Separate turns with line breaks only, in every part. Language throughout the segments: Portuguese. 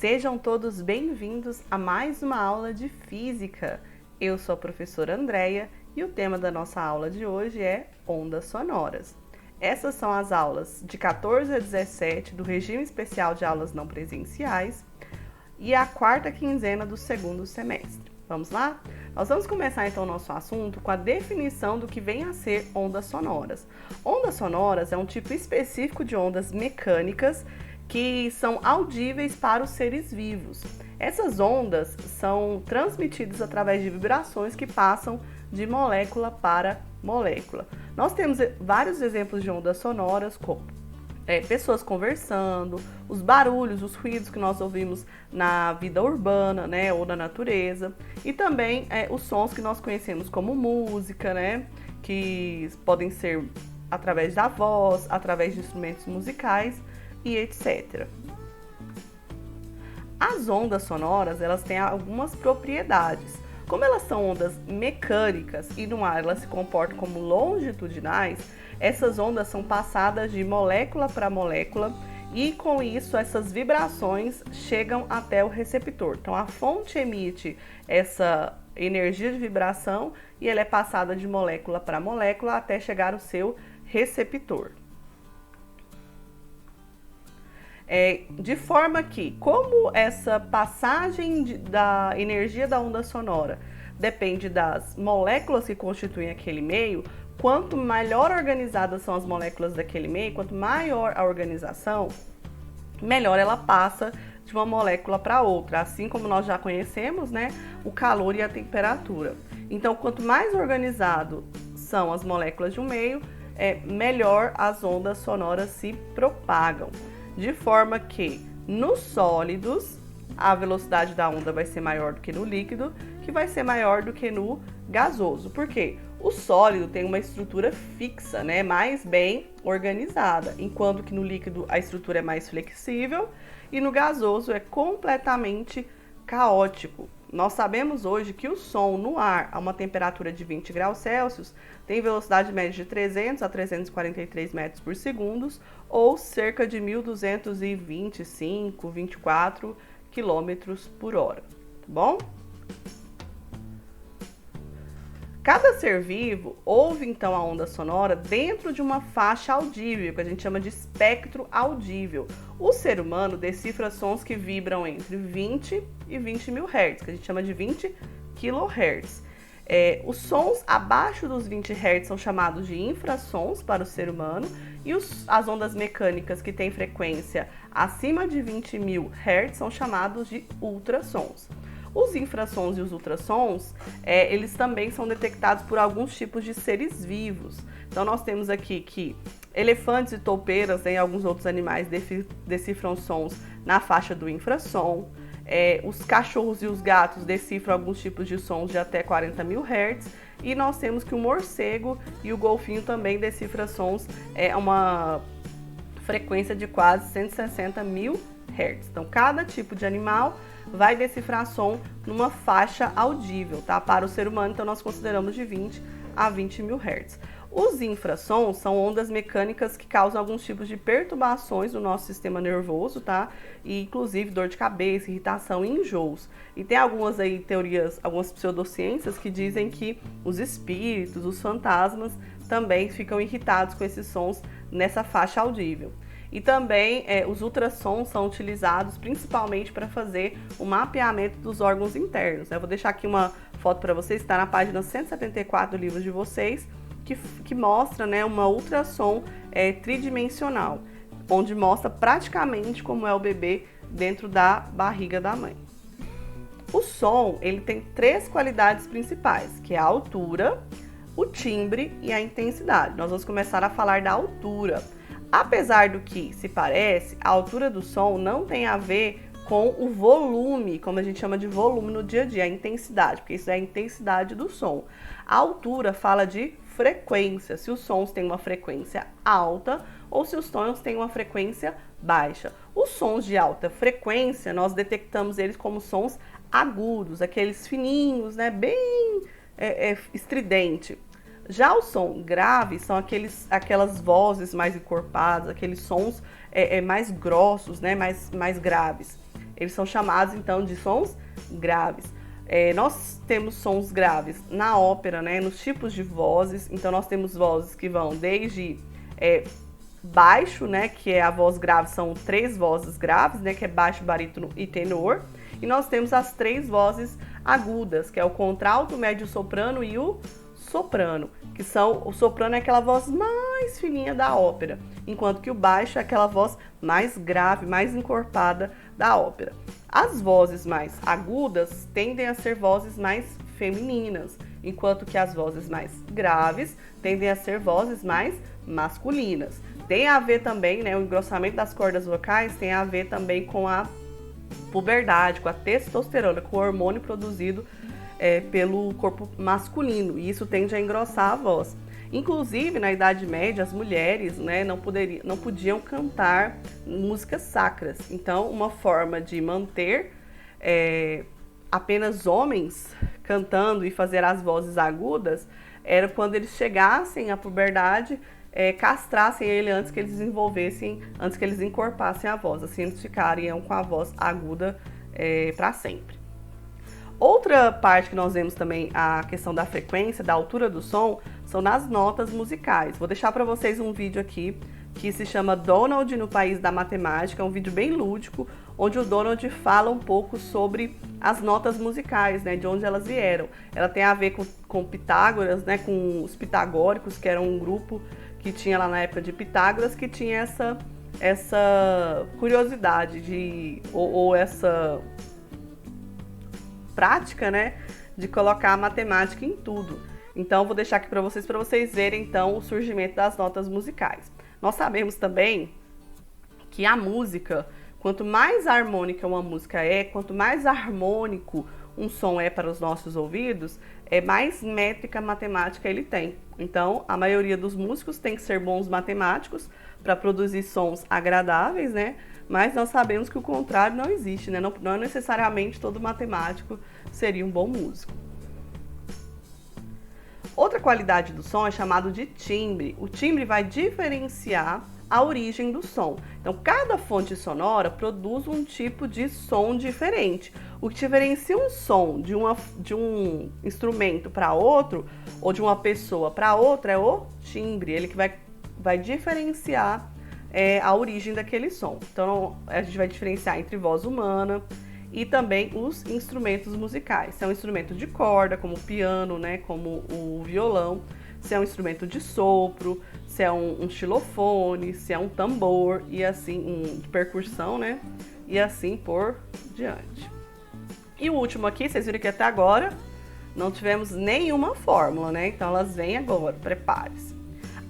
Sejam todos bem-vindos a mais uma aula de Física. Eu sou a professora Andreia e o tema da nossa aula de hoje é ondas sonoras. Essas são as aulas de 14 a 17 do Regime Especial de Aulas Não Presenciais e a quarta quinzena do segundo semestre. Vamos lá? Nós vamos começar então o nosso assunto com a definição do que vem a ser ondas sonoras. Ondas sonoras é um tipo específico de ondas mecânicas que são audíveis para os seres vivos. Essas ondas são transmitidas através de vibrações que passam de molécula para molécula. Nós temos vários exemplos de ondas sonoras, como pessoas conversando, os barulhos, os ruídos que nós ouvimos na vida urbana, né, ou na natureza, e também os sons que nós conhecemos como música, né, que podem ser através da voz, através de instrumentos musicais e etc. As ondas sonoras, elas têm algumas propriedades. Como elas são ondas mecânicas e no ar elas se comportam como longitudinais, essas ondas são passadas de molécula para molécula e com isso essas vibrações chegam até o receptor. Então a fonte emite essa energia de vibração e ela é passada de molécula para molécula até chegar ao seu receptor. De forma que, como essa passagem da energia da onda sonora depende das moléculas que constituem aquele meio, quanto melhor organizadas são as moléculas daquele meio, quanto maior a organização, melhor ela passa de uma molécula para outra, assim como nós já conhecemos, né, o calor e a temperatura. Então, quanto mais organizado são as moléculas de um meio, melhor as ondas sonoras se propagam. De forma que nos sólidos a velocidade da onda vai ser maior do que no líquido, que vai ser maior do que no gasoso. Por quê? O sólido tem uma estrutura fixa, né, mais bem organizada, enquanto que no líquido a estrutura é mais flexível e no gasoso é completamente caótico. Nós sabemos hoje que o som no ar a uma temperatura de 20 graus Celsius tem velocidade média de 300 a 343 metros por segundo ou cerca de 1.225, 24 quilômetros por hora, tá bom? Cada ser vivo ouve então a onda sonora dentro de uma faixa audível, que a gente chama de espectro audível. O ser humano decifra sons que vibram entre 20 e 20 mil Hz, que a gente chama de 20 kHz. Os sons abaixo dos 20 Hz são chamados de infrassons para o ser humano e as ondas mecânicas que têm frequência acima de 20 mil Hz são chamados de ultrassons. Os infrassons e os ultrassons, eles também são detectados por alguns tipos de seres vivos. Então, nós temos aqui que elefantes e toupeiras, né, e alguns outros animais decifram sons na faixa do infrassom. Os cachorros e os gatos decifram alguns tipos de sons de até 40 mil Hz. E nós temos que o morcego e o golfinho também decifram sons a uma frequência de quase 160 mil Hz. Então, cada tipo de animal vai decifrar som numa faixa audível, tá? Para o ser humano, então nós consideramos de 20 a 20 mil Hz. Os infrassons são ondas mecânicas que causam alguns tipos de perturbações no nosso sistema nervoso, tá? E inclusive dor de cabeça, irritação e enjoos. E tem algumas aí teorias, algumas pseudociências que dizem que os espíritos, os fantasmas também ficam irritados com esses sons nessa faixa audível. E também os ultrassons são utilizados principalmente para fazer o mapeamento dos órgãos internos. Eu vou deixar aqui uma foto para vocês, está na página 174 do livro de vocês, que mostra, né, uma ultrassom tridimensional, onde mostra praticamente como é o bebê dentro da barriga da mãe. O som, ele tem três qualidades principais, que é a altura, o timbre e a intensidade. Nós vamos começar a falar da altura. Apesar do que se parece, a altura do som não tem a ver com o volume, como a gente chama de volume no dia a dia, a intensidade, porque isso é a intensidade do som. A altura fala de frequência, se os sons têm uma frequência alta ou se os sons têm uma frequência baixa. Os sons de alta frequência, nós detectamos eles como sons agudos, aqueles fininhos, né, bem estridente. Já o som grave são aquelas vozes mais encorpadas, aqueles sons mais grossos, né, mais graves. eles são chamados então de sons graves. Nós temos sons graves na ópera, né, nos tipos de vozes. Então nós temos vozes que vão desde baixo, né, que é a voz grave, são 3 vozes graves, né, que é baixo, barítono e tenor. E nós temos as 3 vozes agudas, que é o contralto, o médio soprano e o soprano, que são, o soprano é aquela voz mais fininha da ópera, enquanto que o baixo é aquela voz mais grave, mais encorpada da ópera. As vozes mais agudas tendem a ser vozes mais femininas, enquanto que as vozes mais graves tendem a ser vozes mais masculinas. Tem a ver também, né, o engrossamento das cordas vocais tem a ver também com a puberdade, com a testosterona, com o hormônio produzido pelo corpo masculino, e isso tende a engrossar a voz. Inclusive, na Idade Média, as mulheres, né, não podiam cantar músicas sacras. Então, uma forma de manter apenas homens cantando e fazer as vozes agudas era quando eles chegassem à puberdade, castrassem ele antes que eles desenvolvessem, antes que eles encorpassem a voz. Assim, eles ficariam com a voz aguda para sempre. Outra parte que nós vemos também, a questão da frequência, da altura do som, são nas notas musicais. Vou deixar para vocês um vídeo aqui que se chama Donald no País da Matemática, é um vídeo bem lúdico, onde o Donald fala um pouco sobre as notas musicais, né, de onde elas vieram. Ela tem a ver com Pitágoras, né, com os pitagóricos, que era um grupo que tinha lá na época de Pitágoras, que tinha essa curiosidade ou essa prática, né, de colocar a matemática em tudo. Então, vou deixar aqui para vocês verem, então, o surgimento das notas musicais. Nós sabemos também que a música, quanto mais harmônica uma música quanto mais harmônico um som é para os nossos ouvidos, mais métrica matemática ele tem. Então, a maioria dos músicos tem que ser bons matemáticos para produzir sons agradáveis, né? Mas nós sabemos que o contrário não existe, né? Não necessariamente todo matemático seria um bom músico. Outra qualidade do som é chamado de timbre. O timbre vai diferenciar a origem do som. Então, cada fonte sonora produz um tipo de som diferente. O que diferencia um som de um instrumento para outro, ou de uma pessoa para outra, é o timbre. Ele que vai diferenciar a origem daquele som. Então, a gente vai diferenciar entre voz humana e também os instrumentos musicais. Se é um instrumento de corda, como o piano, né, como o violão, se é um instrumento de sopro, se é um xilofone, se é um tambor, e assim, de percussão, né, e assim por diante. E o último aqui, vocês viram que até agora não tivemos nenhuma fórmula, né, então elas vêm agora, prepare-se.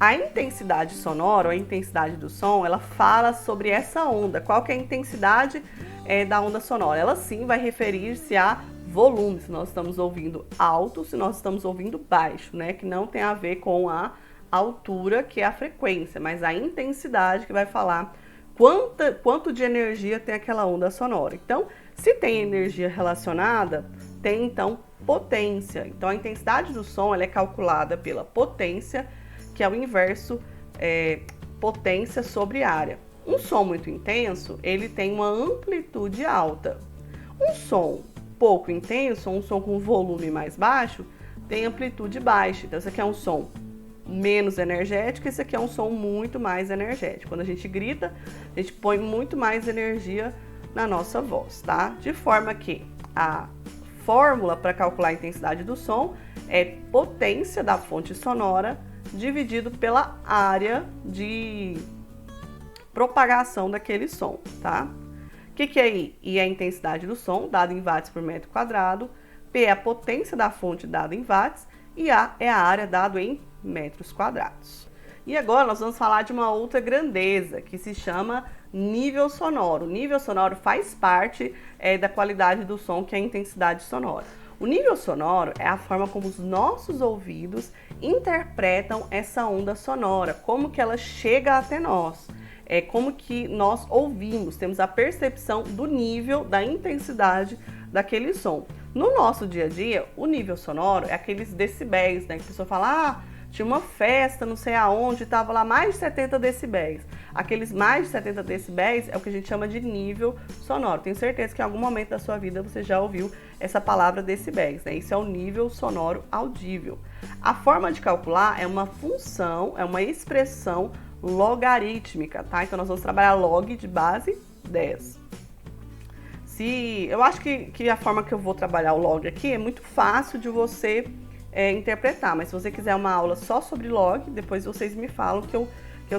A intensidade sonora, ou a intensidade do som, ela fala sobre essa onda. Qual que é a intensidade da onda sonora? Ela sim vai referir-se a volume, se nós estamos ouvindo alto, se nós estamos ouvindo baixo, né? Que não tem a ver com a altura, que é a frequência, mas a intensidade que vai falar quanto de energia tem aquela onda sonora. Então, se tem energia relacionada, tem então potência. Então, a intensidade do som ela é calculada pela potência, que é o inverso potência sobre área. Um som muito intenso, ele tem uma amplitude alta. Um som pouco intenso, um som com volume mais baixo, tem amplitude baixa. Então, esse aqui é um som menos energético, esse aqui é um som muito mais energético. Quando a gente grita, a gente põe muito mais energia na nossa voz, tá? De forma que a fórmula para calcular a intensidade do som é potência da fonte sonora dividido pela área de propagação daquele som, tá? O que é I? I é a intensidade do som, dada em watts por metro quadrado. P é a potência da fonte, dada em watts. E A é a área, dado em metros quadrados. E agora nós vamos falar de uma outra grandeza, que se chama nível sonoro. O nível sonoro faz parte da qualidade do som, que é a intensidade sonora. O nível sonoro é a forma como os nossos ouvidos interpretam essa onda sonora, como que ela chega até nós. Como que nós ouvimos, temos a percepção do nível, da intensidade daquele som. No nosso dia a dia, o nível sonoro é aqueles decibéis, né? Que a pessoa fala, tinha uma festa, não sei aonde, estava lá mais de 70 decibéis. Aqueles mais de 70 decibéis é o que a gente chama de nível sonoro. Tenho certeza que em algum momento da sua vida você já ouviu essa palavra decibéis, né? Isso é o nível sonoro audível. A forma de calcular é uma função, é uma expressão logarítmica, tá? Então nós vamos trabalhar log de base 10. Eu acho que a forma que eu vou trabalhar o log aqui é muito fácil de você interpretar, mas se você quiser uma aula só sobre log, depois vocês me falam que eu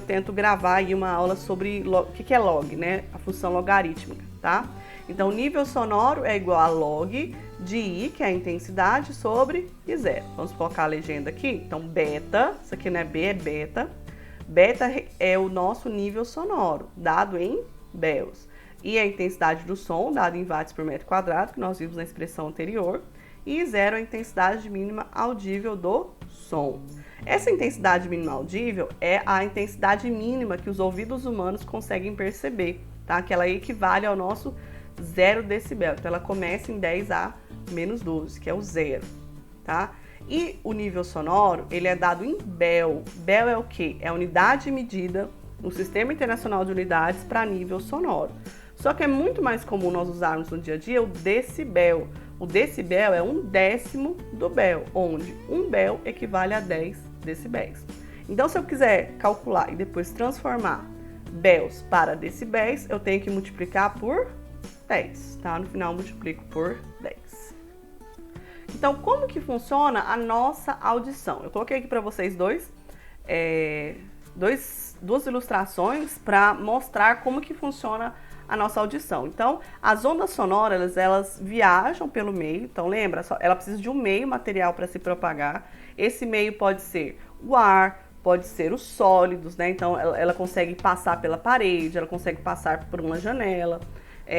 tento gravar aí uma aula sobre o que é log, né? A função logarítmica, tá? Então, o nível sonoro é igual a log de I, que é a intensidade, sobre I0. Vamos colocar a legenda aqui? Então, beta, isso aqui não é B, é beta. Beta é o nosso nível sonoro, dado em BELs. E a intensidade do som, dado em watts por metro quadrado, que nós vimos na expressão anterior. E I0 é a intensidade mínima audível do som. Essa intensidade mínima audível é a intensidade mínima que os ouvidos humanos conseguem perceber, tá? Que ela equivale ao nosso 0 decibel. Então, ela começa em 10 a menos 12, que é o 0, tá? E o nível sonoro, ele é dado em BEL. BEL é o quê? É a unidade medida no Sistema Internacional de Unidades para nível sonoro. Só que é muito mais comum nós usarmos no dia a dia o decibel. O decibel é 1/10 do BEL, onde 1 BEL equivale a 10 decibéis. Então, se eu quiser calcular e depois transformar BELs para decibéis, eu tenho que multiplicar por 10, tá? No final, eu multiplico por 10. Então, como que funciona a nossa audição? Eu coloquei aqui para vocês duas ilustrações para mostrar como que funciona a nossa audição. Então, as ondas sonoras, elas viajam pelo meio. Então, lembra, ela precisa de um meio material para se propagar. Esse meio pode ser o ar, pode ser os sólidos, né? Então, ela consegue passar pela parede, ela consegue passar por uma janela.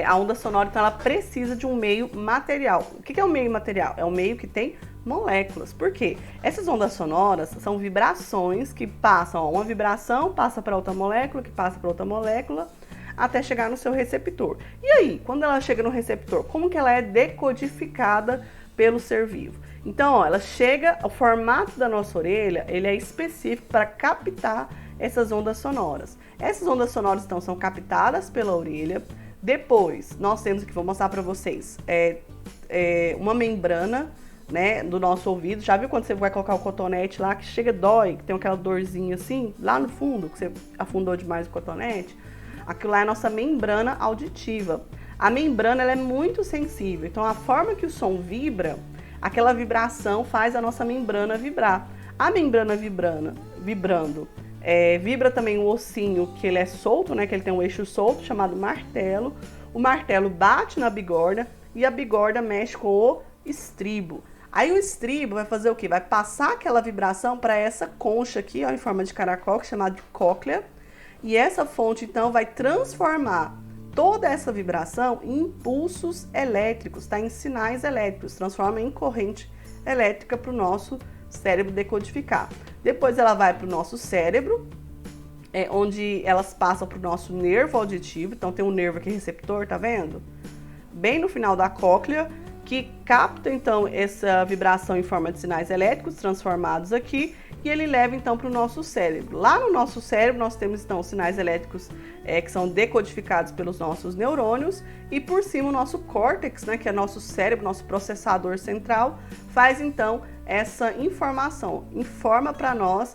A onda sonora, então, ela precisa de um meio material. O que é um meio material? É um meio que tem moléculas. Por quê? Essas ondas sonoras são vibrações que passam, uma vibração passa para outra molécula, que passa para outra molécula, até chegar no seu receptor. E aí, quando ela chega no receptor, como que ela é decodificada pelo ser vivo? Então, ó, ela chega, o formato da nossa orelha, ele é específico para captar essas ondas sonoras. Essas ondas sonoras, então, são captadas pela orelha. Depois, nós temos que, vou mostrar para vocês, uma membrana, né, do nosso ouvido. Já viu quando você vai colocar o cotonete lá, que chega dói, que tem aquela dorzinha assim, lá no fundo, que você afundou demais o cotonete? Aquilo lá é a nossa membrana auditiva. A membrana, ela é muito sensível, então a forma que o som vibra, aquela vibração faz a nossa membrana vibrar. A membrana vibrando, vibra também o ossinho, que ele é solto, né, que ele tem um eixo solto, chamado martelo. O martelo bate na bigorna e a bigorna mexe com o estribo. Aí o estribo vai fazer o quê? Vai passar aquela vibração para essa concha aqui, ó, em forma de caracol, que é chamada de cóclea. E essa fonte, então, vai transformar toda essa vibração em impulsos elétricos, tá? Em sinais elétricos, transforma em corrente elétrica para o nosso cérebro decodificar. Depois ela vai para o nosso cérebro, onde elas passam para o nosso nervo auditivo. Então tem um nervo aqui receptor, tá vendo? Bem no final da cóclea, que capta então essa vibração em forma de sinais elétricos transformados aqui, e ele leva então para o nosso cérebro. Lá no nosso cérebro nós temos então os sinais elétricos que são decodificados pelos nossos neurônios, e por cima o nosso córtex, né, que é nosso cérebro, nosso processador central, faz então essa informação, informa para nós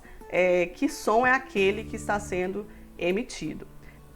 que som é aquele que está sendo emitido.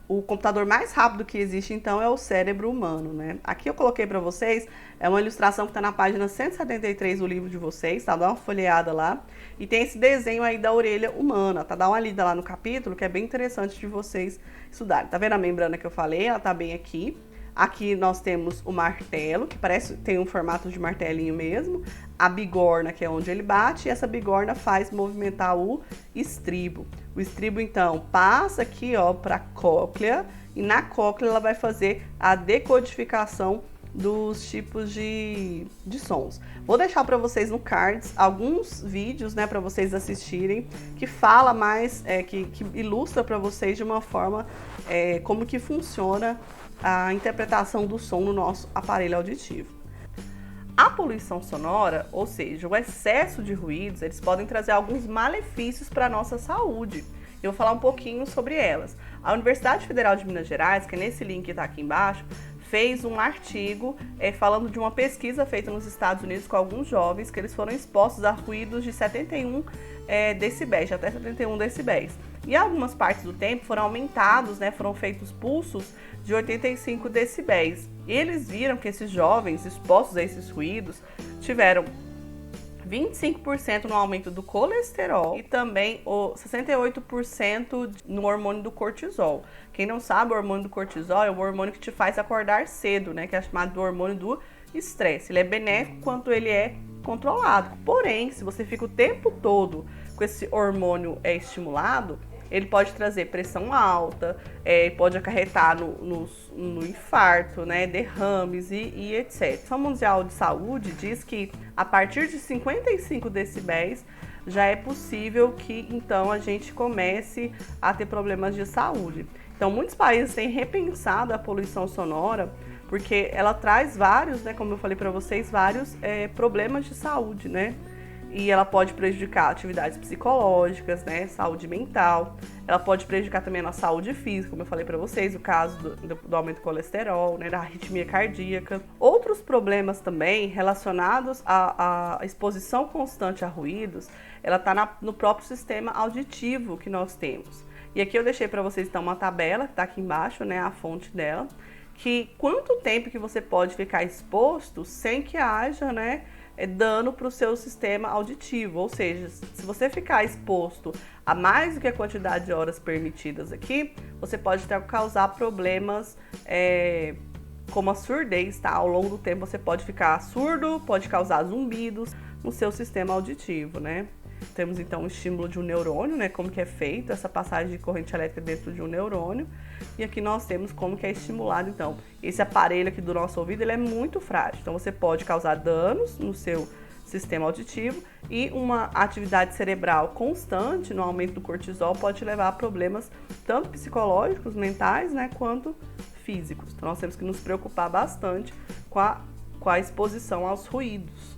O computador mais rápido que existe, então, é o cérebro humano, né? Aqui eu coloquei para vocês, é uma ilustração que está na página 173 do livro de vocês, tá? Dá uma folheada lá. E tem esse desenho aí da orelha humana, tá? Dá uma lida lá no capítulo, que é bem interessante de vocês estudarem. Tá vendo a membrana que eu falei? Ela tá bem aqui. Aqui nós temos o martelo, que tem um formato de martelinho mesmo. A bigorna, que é onde ele bate, e essa bigorna faz movimentar o estribo. O estribo, então, passa aqui, ó, para a cóclea, e na cóclea ela vai fazer a decodificação dos tipos de sons. Vou deixar para vocês no cards alguns vídeos, né, para vocês assistirem, que fala mais, que ilustra para vocês de uma forma como que funciona a interpretação do som no nosso aparelho auditivo. A poluição sonora, ou seja, o excesso de ruídos, eles podem trazer alguns malefícios para a nossa saúde. Eu vou falar um pouquinho sobre elas. A Universidade Federal de Minas Gerais, que é nesse link que está aqui embaixo, fez um artigo falando de uma pesquisa feita nos Estados Unidos com alguns jovens que eles foram expostos a ruídos de 71 decibéis, de até 71 decibéis. E algumas partes do tempo foram aumentados, foram feitos pulsos de 85 decibéis. E eles viram que esses jovens expostos a esses ruídos tiveram 25% no aumento do colesterol e também o 68% no hormônio do cortisol. Quem não sabe, o hormônio do cortisol é o hormônio que te faz acordar cedo, que é chamado do hormônio do estresse. Ele é benéfico quanto ele é controlado. Porém, se você fica o tempo todo com esse hormônio estimulado, ele pode trazer pressão alta, pode acarretar no infarto, derrames e etc. A Organização Mundial de Saúde diz que a partir de 55 decibéis já é possível que então a gente comece a ter problemas de saúde. Então muitos países têm repensado a poluição sonora porque ela traz vários, como eu falei para vocês, vários problemas de saúde, E ela pode prejudicar atividades psicológicas, saúde mental. Ela pode prejudicar também a nossa saúde física, como eu falei para vocês, o caso do aumento do colesterol, da arritmia cardíaca. Outros problemas também relacionados à exposição constante a ruídos, ela está no próprio sistema auditivo que nós temos. E aqui eu deixei para vocês então uma tabela, que está aqui embaixo, a fonte dela, que quanto tempo que você pode ficar exposto sem que haja, dano para o seu sistema auditivo, ou seja, se você ficar exposto a mais do que a quantidade de horas permitidas aqui, você pode causar problemas como a surdez, tá? Ao longo do tempo você pode ficar surdo, pode causar zumbidos no seu sistema auditivo, Temos então o estímulo de um neurônio, como que é feito essa passagem de corrente elétrica dentro de um neurônio. E aqui nós temos como que é estimulado, então. Esse aparelho aqui do nosso ouvido, ele é muito frágil. Então você pode causar danos no seu sistema auditivo e uma atividade cerebral constante no aumento do cortisol pode levar a problemas tanto psicológicos, mentais, quanto físicos. Então nós temos que nos preocupar bastante com a exposição aos ruídos.